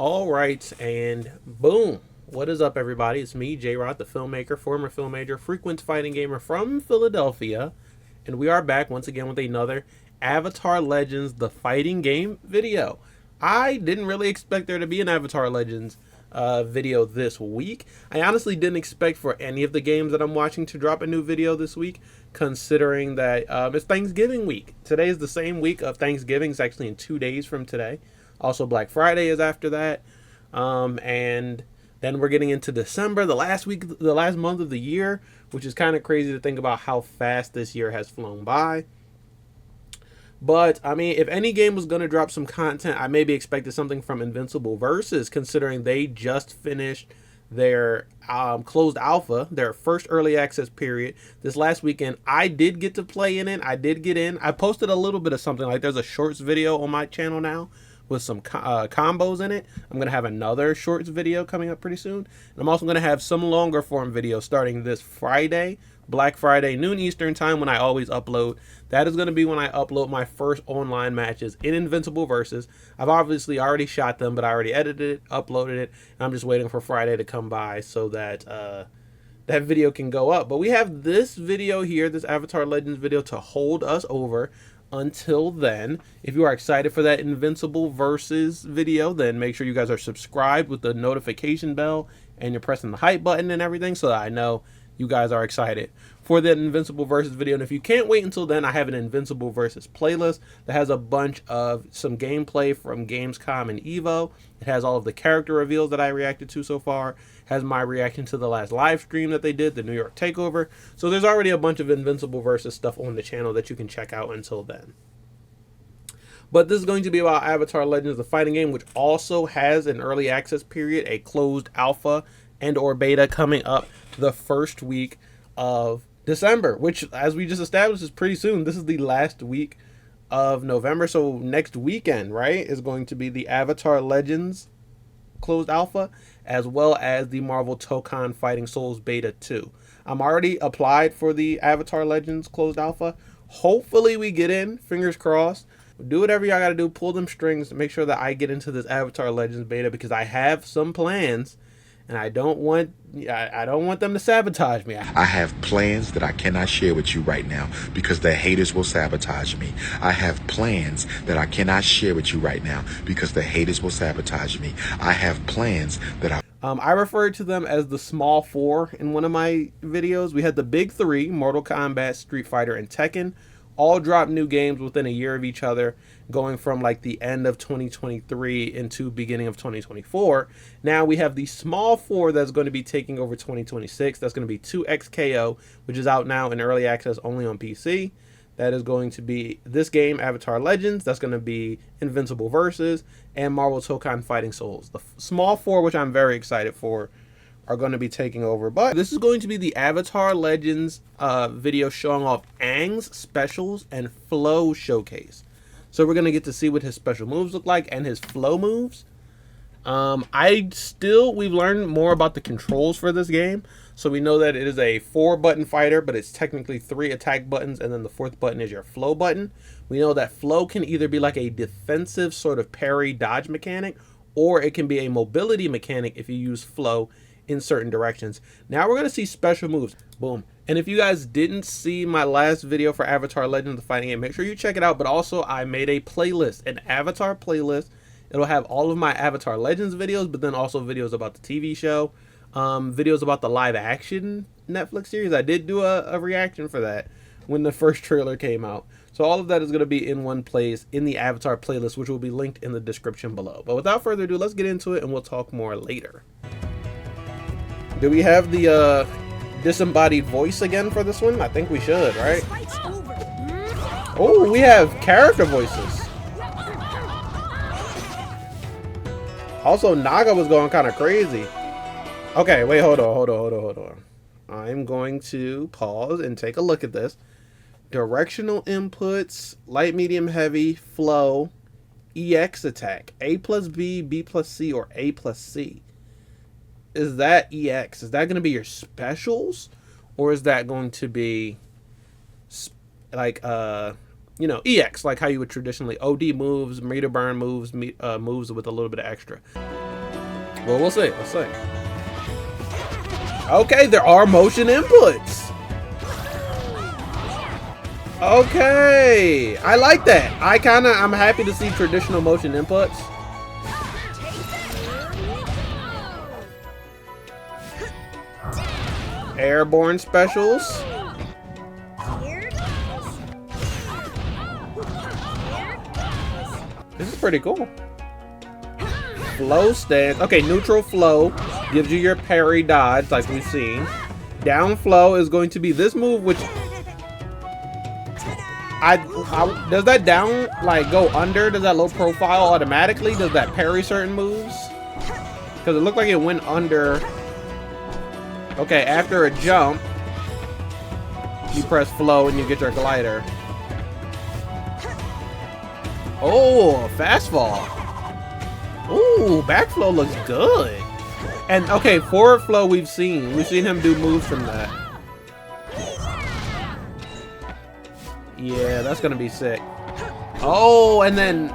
All right, and boom. What is up, everybody? It's me, J-Rod, the filmmaker, former film major, frequent fighting gamer from Philadelphia. And we are back once again with another Avatar Legends, the fighting game video. I didn't really expect there to be an Avatar Legends video this week. I honestly didn't expect for any of the games that I'm watching to drop a new video this week, considering that it's Thanksgiving week. Today is the same week of Thanksgiving. It's actually in 2 days from today. Also, Black Friday is after that. And then we're getting into December, the last month of the year, which is kind of crazy to think about how fast this year has flown by. But, I mean, if any game was going to drop some content, I maybe expected something from Invincible Versus, considering they just finished their closed alpha, their first early access period this last weekend. I did get to play in it. I did get in. I posted a little bit of something. Like, there's a shorts video on my channel now with some combos in it. I'm going to have another shorts video coming up pretty soon. And I'm also going to have some longer form videos starting this Friday, Black Friday, noon Eastern time, when I always upload. That is going to be when I upload my first online matches in Invincible Versus. I've obviously already shot them, but I already edited it, uploaded it, and I'm just waiting for Friday to come by so that that video can go up. But we have this video here, this Avatar Legends video, to hold us over until then. If you are excited for that Invincible Versus video, then make sure you guys are subscribed with the notification bell and you're pressing the hype button and everything so that I know you guys are excited for that Invincible Versus video. And if you can't wait until then, I have an Invincible Versus playlist that has a bunch of some gameplay from Gamescom and Evo. It has all of the character reveals that I reacted to so far. It has my reaction to the last live stream that they did, the New York Takeover. So there's already a bunch of Invincible Versus stuff on the channel that you can check out until then. But this is going to be about Avatar Legends, the fighting game, which also has an early access period, a closed alpha and or beta coming up the first week of December, which, as we just established, is pretty soon. This is the last week of November, so next weekend, right, is going to be the Avatar Legends closed alpha, as well as the Marvel Tokon Fighting Souls beta 2. I'm already applied for the Avatar Legends closed alpha. Hopefully we get in, fingers crossed. Do whatever y'all gotta do, pull them strings to make sure that I get into this Avatar Legends beta, because I have some plans. And I don't want them to sabotage me. I have plans that I cannot share with you right now because the haters will sabotage me. I have plans that I cannot share with you right now because the haters will sabotage me. I have plans that I referred to them as the small four in one of my videos. We had the big three, Mortal Kombat, Street Fighter, and Tekken, all dropped new games within a year of each other, going from like the end of 2023 into beginning of 2024. Now we have the small four that's going to be taking over 2026. That's going to be 2XKO, which is out now in early access only on PC. That is going to be this game, Avatar Legends. That's going to be Invincible Versus and Marvel Tokon Fighting Souls. The small four, which I'm very excited for, are going to be taking over. But this is going to be the Avatar Legends video showing off Aang's specials and flow showcase. So we're going to get to see what his special moves look like and his flow moves. We've learned more about the controls for this game. So we know that it is a 4-button fighter, but it's technically 3 attack buttons, and then the 4th button is your flow button. We know that flow can either be like a defensive sort of parry dodge mechanic, or it can be a mobility mechanic if you use flow in certain directions. Now we're going to see special moves. Boom. And if you guys didn't see my last video for Avatar Legends, the fighting game, make sure you check it out. But also, I made a playlist, an Avatar playlist. It'll have all of my Avatar Legends videos, but then also videos about the TV show, videos about the live action Netflix series. I did do a reaction for that when the first trailer came out. So all of that is going to be in one place in the Avatar playlist, which will be linked in the description below. But without further ado, let's get into it and we'll talk more later. Do we have the disembodied voice again for this one? I think we should, right? Oh, we have character voices. Also, Naga was going kind of crazy. Okay, wait, hold on. I'm going to pause and take a look at this. Directional inputs, light, medium, heavy, flow, EX attack, A plus B, B plus C, or A plus C. Is that EX? Is that going to be your specials? Or is that going to be like, EX, like how you would traditionally OD moves, meter burn moves, moves with a little bit of extra? Well, we'll see. Let's see. Okay, there are motion inputs. Okay, I like that. I'm happy to see traditional motion inputs. Airborne specials. This is pretty cool. Flow stance. Okay, neutral flow gives you your parry dodge like we've seen. Down flow is going to be this move, which does that down like go under? Does that low profile automatically? Does that parry certain moves? Because it looked like it went under. Okay, after a jump, you press flow and you get your glider. Oh, fast fall. Ooh, backflow looks good. And okay, forward flow we've seen him do moves from that. Yeah, that's gonna be sick. Oh, and then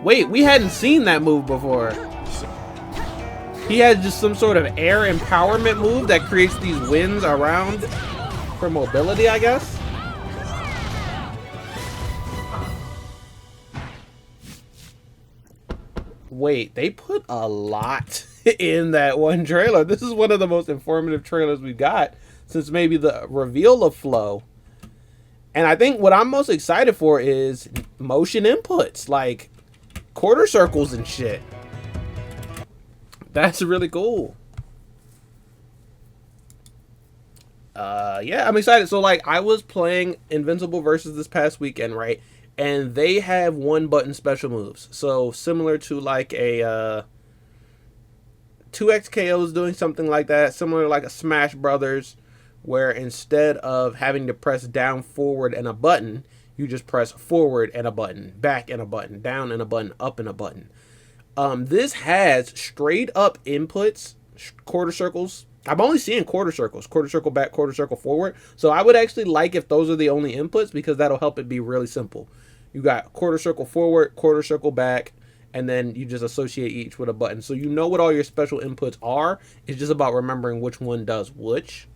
wait, we hadn't seen that move before. He has just some sort of air empowerment move that creates these winds around for mobility, I guess. Wait, they put a lot in that one trailer. This is one of the most informative trailers we've got since maybe the reveal of Flow. And I think what I'm most excited for is motion inputs, like quarter circles and shit. That's really cool. Yeah, I'm excited. So, like, I was playing Invincible Versus this past weekend, right? And they have one button special moves. So, similar to like a 2X KO is doing something like that. Similar to like a Smash Brothers, where instead of having to press down, forward, and a button, you just press forward and a button, back and a button, down and a button, up and a button. This has straight up inputs, quarter circles. I'm only seeing quarter circles, quarter circle back, quarter circle forward. So I would actually like if those are the only inputs, because that'll help it be really simple. You got quarter circle forward, quarter circle back, and then you just associate each with a button. So you know what all your special inputs are. It's just about remembering which one does which.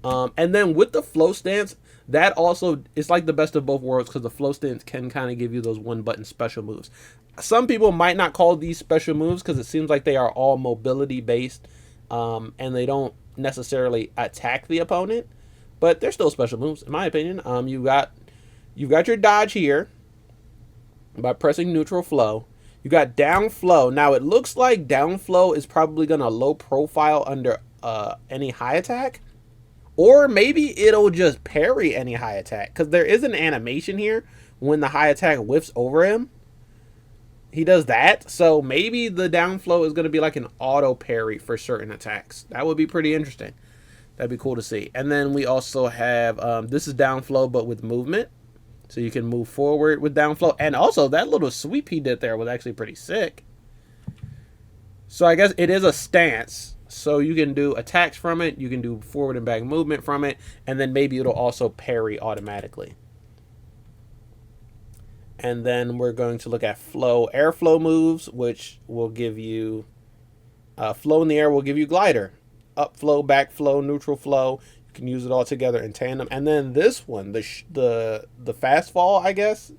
And then with the flow stance, that also is like the best of both worlds, because the flow stance can kind of give you those one button special moves. Some people might not call these special moves because it seems like they are all mobility based, and they don't necessarily attack the opponent, but they're still special moves in my opinion. You've got your dodge here by pressing neutral flow. You got down flow. Now it looks like down flow is probably gonna low profile under any high attack. Or maybe it'll just parry any high attack, because there is an animation here when the high attack whiffs over him. He does that, so maybe the down flow is going to be like an auto parry for certain attacks. That would be pretty interesting. That'd be cool to see. And then we also have, this is down flow but with movement. So you can move forward with down flow. And also that little sweep he did there was actually pretty sick. So I guess it is a stance. So you can do attacks from it, you can do forward and back movement from it, and then maybe it'll also parry automatically. And then we're going to look at flow, airflow moves, which will give you flow in the air will give you glider, up flow, back flow, neutral flow. You can use it all together in tandem. And then this one, the fast fall, I guess.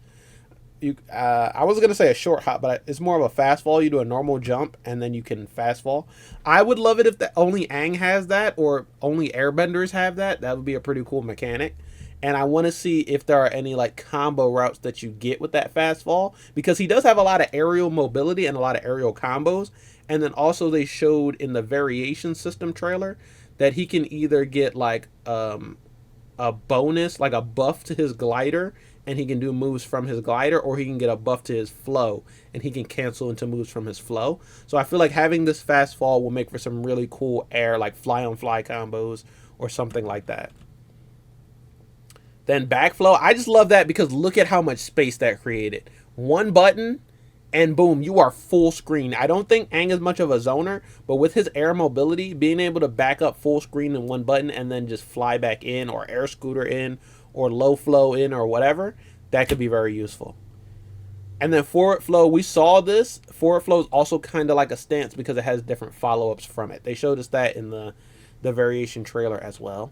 I was gonna say a short hop, but it's more of a fast fall. You do a normal jump and then you can fast fall. I would love it if only Aang has that, or only Airbenders have that. That would be a pretty cool mechanic. And I want to see if there are any like combo routes that you get with that fast fall, because he does have a lot of aerial mobility and a lot of aerial combos. And then also they showed in the variation system trailer that he can either get like a bonus, like a buff to his glider, and he can do moves from his glider, or he can get a buff to his flow and he can cancel into moves from his flow. So I feel like having this fast fall will make for some really cool air, like fly on fly combos or something like that. Then backflow, I just love that because look at how much space that created. One button and boom, you are full screen. I don't think Aang is much of a zoner, but with his air mobility, being able to back up full screen in one button and then just fly back in, or air scooter in, or low flow in, or whatever, that could be very useful. And then forward flow, we saw this. Forward flow is also kind of like a stance because it has different follow-ups from it. They showed us that in the variation trailer as well.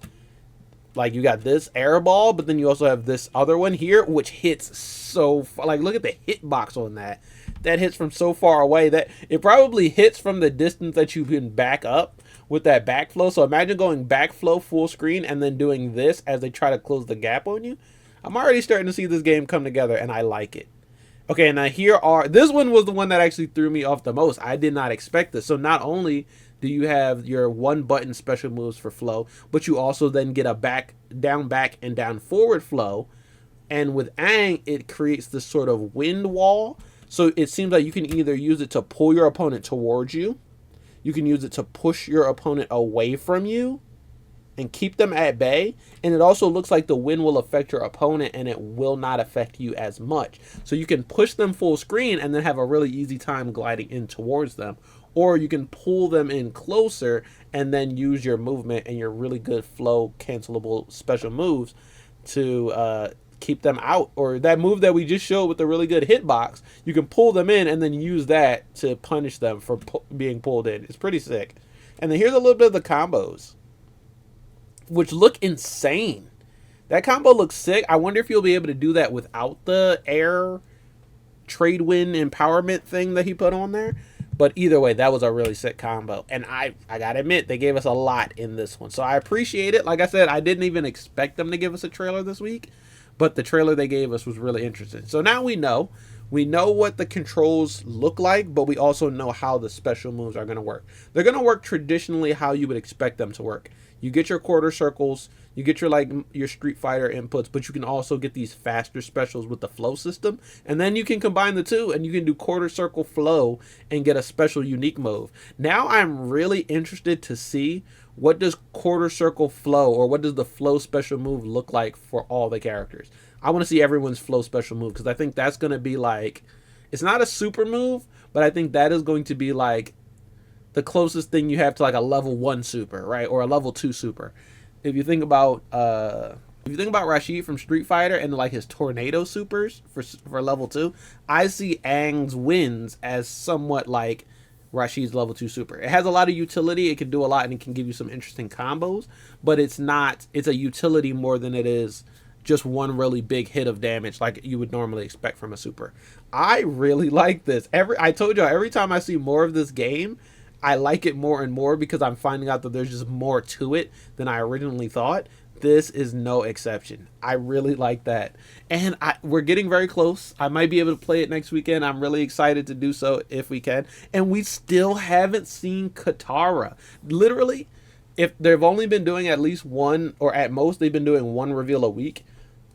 Like, you got this air ball, but then you also have this other one here, which hits so far. Like, look at the hitbox on that. That hits from so far away that it probably hits from the distance that you can back up with that backflow. So imagine going backflow full screen and then doing this as they try to close the gap on you. I'm already starting to see this game come together, and I like it. Okay, now this one was the one that actually threw me off the most. I did not expect this. So not only do you have your one button special moves for flow, but you also then get a down, and down forward flow. And with Aang, it creates this sort of wind wall. So it seems like you can either use it to pull your opponent towards you. You can use it to push your opponent away from you and keep them at bay. And it also looks like the wind will affect your opponent and it will not affect you as much. So you can push them full screen and then have a really easy time gliding in towards them. Or you can pull them in closer and then use your movement and your really good flow cancelable special moves to keep them out. Or that move that we just showed with the really good hitbox, you can pull them in and then use that to punish them for being pulled in. It's pretty sick. And then here's a little bit of the combos, which look insane. That combo looks sick. I wonder if you'll be able to do that without the air trade wind empowerment thing that he put on there. But either way, that was a really sick combo. And I gotta admit, they gave us a lot in this one. So I appreciate it. Like I said, I didn't even expect them to give us a trailer this week. But the trailer they gave us was really interesting. So now we know. We know what the controls look like, but we also know how the special moves are going to work. They're going to work traditionally how you would expect them to work. You get your quarter circles, you get your Street Fighter inputs, but you can also get these faster specials with the flow system. And then you can combine the two and you can do quarter circle flow and get a special unique move. Now I'm really interested to see what does quarter circle flow or what does the flow special move look like for all the characters. I want to see everyone's flow special move because I think that's going to be like, it's not a super move, but I think that is going to be like the closest thing you have to like a level 1 super, right? Or a level 2 super. If you think about Rashid from Street Fighter and like his tornado supers for level 2, I see Aang's wins as somewhat like Rashid's level 2 super. It has a lot of utility, it can do a lot, and it can give you some interesting combos, but it's a utility more than it is just one really big hit of damage like you would normally expect from a super. I really like this. I told you, every time I see more of this game, I like it more and more because I'm finding out that there's just more to it than I originally thought. This is no exception. I really like that. And we're getting very close. I might be able to play it next weekend. I'm really excited to do so if we can. And we still haven't seen Katara. Literally, if they've only been doing at least one, or at most they've been doing one reveal a week.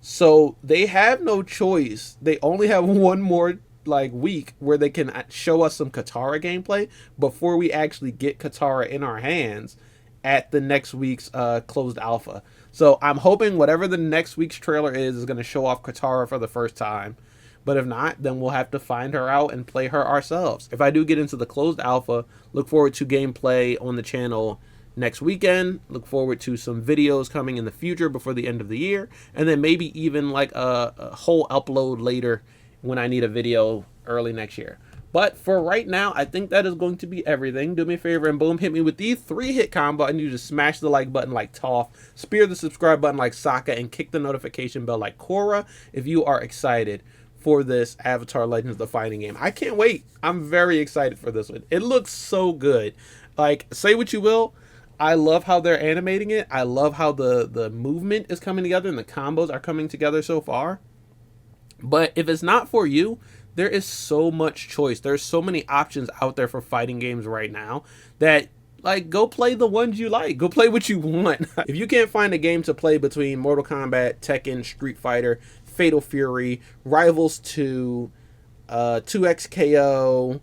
So they have no choice. They only have one more week where they can show us some Katara gameplay before we actually get Katara in our hands at the next week's closed alpha. So I'm hoping whatever the next week's trailer is going to show off Katara for the first time. But if not, then we'll have to find her out and play her ourselves. If I do get into the closed alpha, look forward to gameplay on the channel next weekend. Look forward to some videos coming in the future before the end of the year. And then maybe even like a whole upload later when I need a video early next year. But for right now, I think that is going to be everything. Do me a favor and boom, hit me with the 3-hit combo. I need you to smash the like button like Toph, spear the subscribe button like Sokka, and kick the notification bell like Korra if you are excited for this Avatar Legends of the Fighting game. I can't wait. I'm very excited for this one. It looks so good. Like, say what you will, I love how they're animating it. I love how the movement is coming together and the combos are coming together so far. But if it's not for you, there is so much choice. There's so many options out there for fighting games right now that, like, go play the ones you like. Go play what you want. If you can't find a game to play between Mortal Kombat, Tekken, Street Fighter, Fatal Fury, Rivals 2, 2XKO,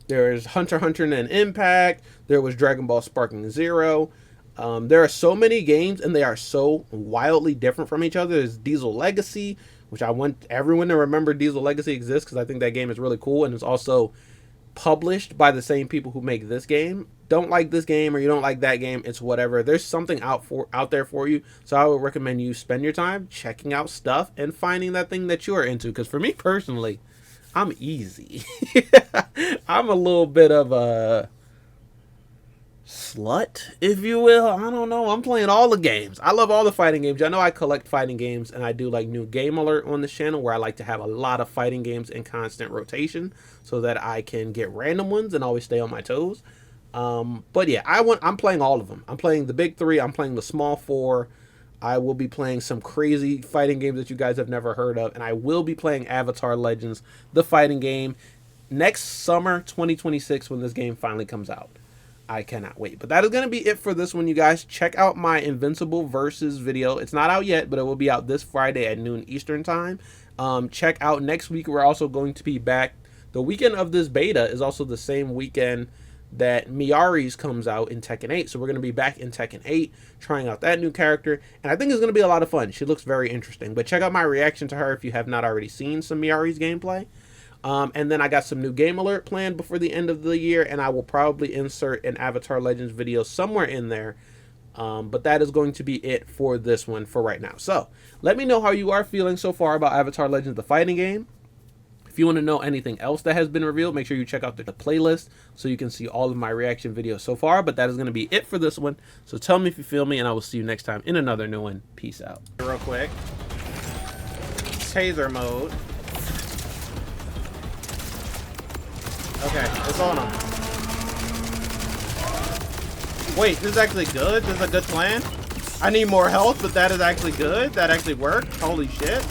there's Hunter x Hunter and Impact, there was Dragon Ball Sparking Zero. There are so many games, and they are so wildly different from each other. There's Diesel Legacy, which I want everyone to remember Diesel Legacy exists because I think that game is really cool, and it's also published by the same people who make this game. Don't like this game or you don't like that game, it's whatever. There's something out there for you, so I would recommend you spend your time checking out stuff and finding that thing that you are into, because for me personally, I'm easy. I'm a little bit of a slut, if you will. I don't know. I'm playing all the games. I love all the fighting games. I know I collect fighting games, and I do like new game alert on this channel where I like to have a lot of fighting games in constant rotation so that I can get random ones and always stay on my toes. But yeah, I'm playing all of them. I'm playing the big three. I'm playing the small four. I will be playing some crazy fighting games that you guys have never heard of, and I will be playing Avatar Legends, the fighting game, next summer 2026 when this game finally comes out. I cannot wait. But that is going to be it for this one, you guys. Check out my Invincible Versus video. It's not out yet, but it will be out this Friday at noon Eastern time. Check out next week. We're also going to be back. The weekend of this beta is also the same weekend that Miari's comes out in Tekken 8. So we're going to be back in Tekken 8 trying out that new character. And I think it's going to be a lot of fun. She looks very interesting. But check out my reaction to her if you have not already seen some Miari's gameplay. And then I got some new game alert planned before the end of the year, and I will probably insert an Avatar Legends video somewhere in there. But that is going to be it for this one for right now. So let me know how you are feeling so far about Avatar Legends, the fighting game. If you want to know anything else that has been revealed, make sure you check out the playlist so you can see all of my reaction videos so far. But that is going to be it for this one. So tell me if you feel me, and I will see you next time in another new one. Peace out. Real quick. Taser mode. Okay, it's on him. Wait, this is actually good? This is a good plan? I need more health, but that is actually good? That actually worked? Holy shit.